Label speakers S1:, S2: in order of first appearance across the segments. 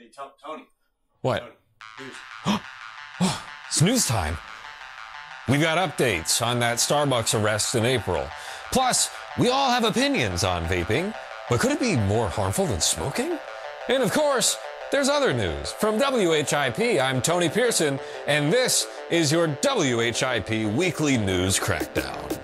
S1: Hey, Tony.
S2: What?
S1: Tony,
S2: It's news time. We got updates on that Starbucks arrest in April. Plus, we all have opinions on vaping, but could it be more harmful than smoking? And of course, there's other news. From WHIP, I'm Tony Pearson, and this is your WHIP Weekly News Crackdown.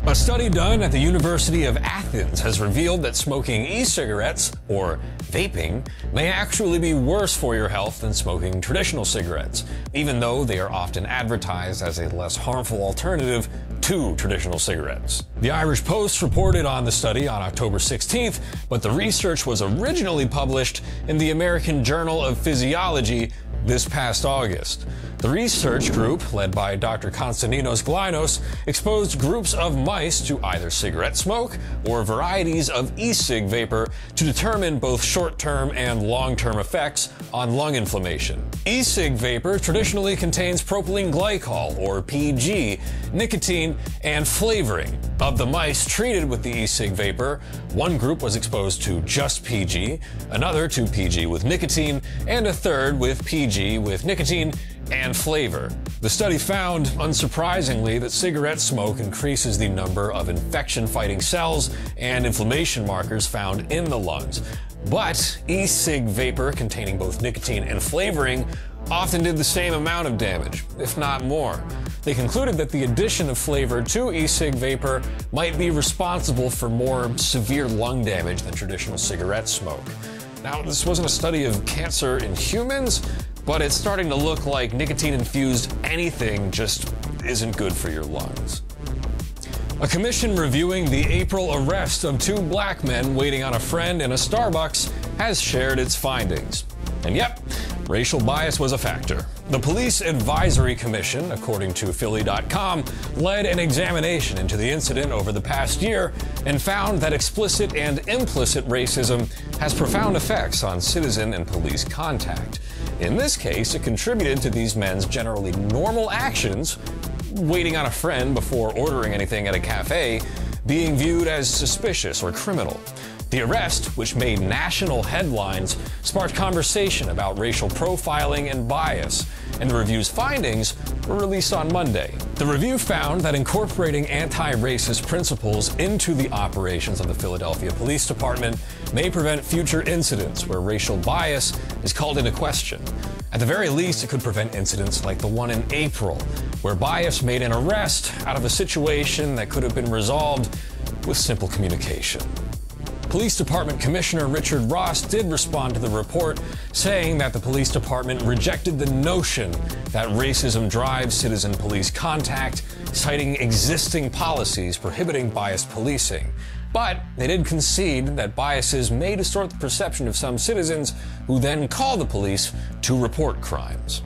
S2: A study done at the University of Athens has revealed that smoking e-cigarettes, or vaping, may actually be worse for your health than smoking traditional cigarettes, even though they are often advertised as a less harmful alternative to traditional cigarettes. The Irish Post reported on the study on October 16th, but the research was originally published in the American Journal of Physiology this past August. The research group, led by Dr. Konstantinos Glynos, exposed groups of mice to either cigarette smoke or varieties of e-cig vapor to determine both short-term and long-term effects on lung inflammation. E-cig vapor traditionally contains propylene glycol, or PG, nicotine, and flavoring. Of the mice treated with the e-cig vapor, one group was exposed to just PG, another to PG with nicotine, and a third with PG with nicotine and flavor. The study found, unsurprisingly, that cigarette smoke increases the number of infection-fighting cells and inflammation markers found in the lungs. But e-cig vapor containing both nicotine and flavoring often did the same amount of damage, if not more. They concluded that the addition of flavor to e-cig vapor might be responsible for more severe lung damage than traditional cigarette smoke. Now, this wasn't a study of cancer in humans, but it's starting to look like nicotine-infused anything just isn't good for your lungs. A commission reviewing the April arrest of two black men waiting on a friend in a Starbucks has shared its findings. And yep, racial bias was a factor. The Police Advisory Commission, according to Philly.com, led an examination into the incident over the past year and found that explicit and implicit racism has profound effects on citizen and police contact. In this case, it contributed to these men's generally normal actions, waiting on a friend before ordering anything at a cafe, being viewed as suspicious or criminal. The arrest, which made national headlines, sparked conversation about racial profiling and bias, and the review's findings were released on Monday. The review found that incorporating anti-racist principles into the operations of the Philadelphia Police Department may prevent future incidents where racial bias is called into question. At the very least, it could prevent incidents like the one in April, where bias made an arrest out of a situation that could have been resolved with simple communication. Police Department Commissioner Richard Ross did respond to the report, saying that the police department rejected the notion that racism drives citizen police contact, citing existing policies prohibiting biased policing. But they did concede that biases may distort the perception of some citizens who then call the police to report crimes.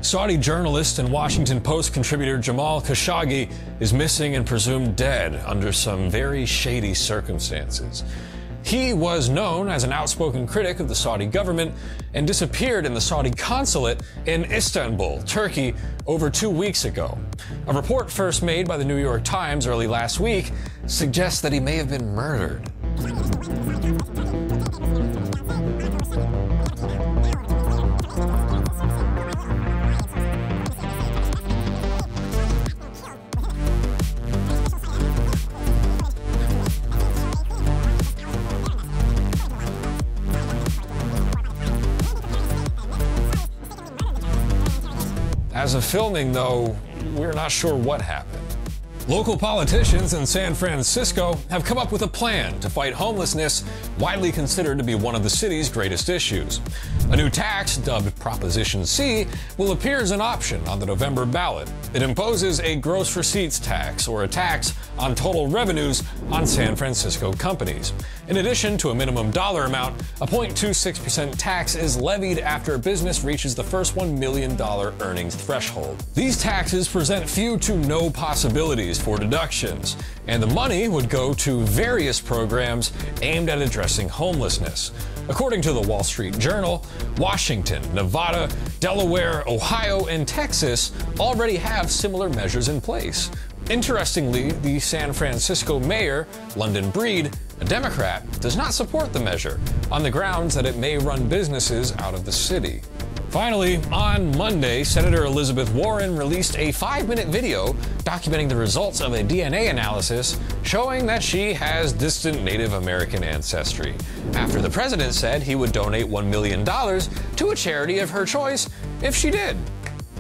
S2: Saudi journalist and Washington Post contributor Jamal Khashoggi is missing and presumed dead under some very shady circumstances. He was known as an outspoken critic of the Saudi government and disappeared in the Saudi consulate in Istanbul, Turkey, over 2 weeks ago. A report first made by the New York Times early last week suggests that he may have been murdered. As of filming, though, we're not sure what happened. Local politicians in San Francisco have come up with a plan to fight homelessness, widely considered to be one of the city's greatest issues. A new tax, dubbed Proposition C, will appear as an option on the November ballot. It imposes a gross receipts tax, or a tax on total revenues on San Francisco companies. In addition to a minimum dollar amount, a 0.26% tax is levied after a business reaches the first $1 million earnings threshold. These taxes present few to no possibilities for deductions, and the money would go to various programs aimed at addressing homelessness. According to the Wall Street Journal, Washington, Nevada, Delaware, Ohio, and Texas already have similar measures in place. Interestingly, the San Francisco mayor, London Breed, a Democrat, does not support the measure on the grounds that it may run businesses out of the city. Finally, on Monday, Senator Elizabeth Warren released a 5-minute video documenting the results of a DNA analysis showing that she has distant Native American ancestry, after the president said he would donate $1 million to a charity of her choice if she did.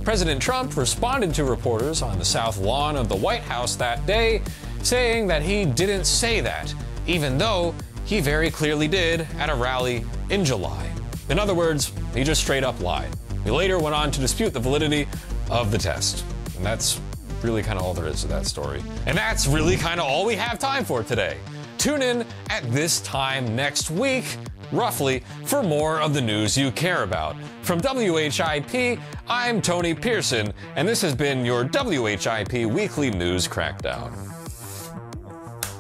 S2: President Trump responded to reporters on the South Lawn of the White House that day, saying that he didn't say that, even though he very clearly did at a rally in July. In other words, he just straight up lied. He later went on to dispute the validity of the test. And that's really kind of all there is to that story. And that's really kind of all we have time for today. Tune in at this time next week, roughly, for more of the news you care about. From WHIP, I'm Tony Pearson, and this has been your WHIP Weekly News Crackdown.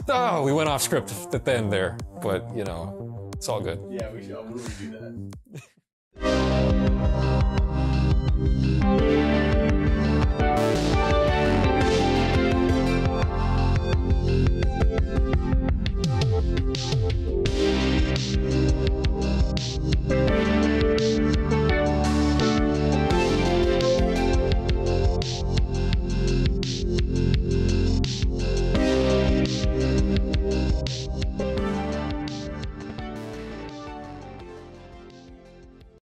S2: Oh, we went off script at the end there, but, you know, it's all good.
S1: Yeah, we should really do that.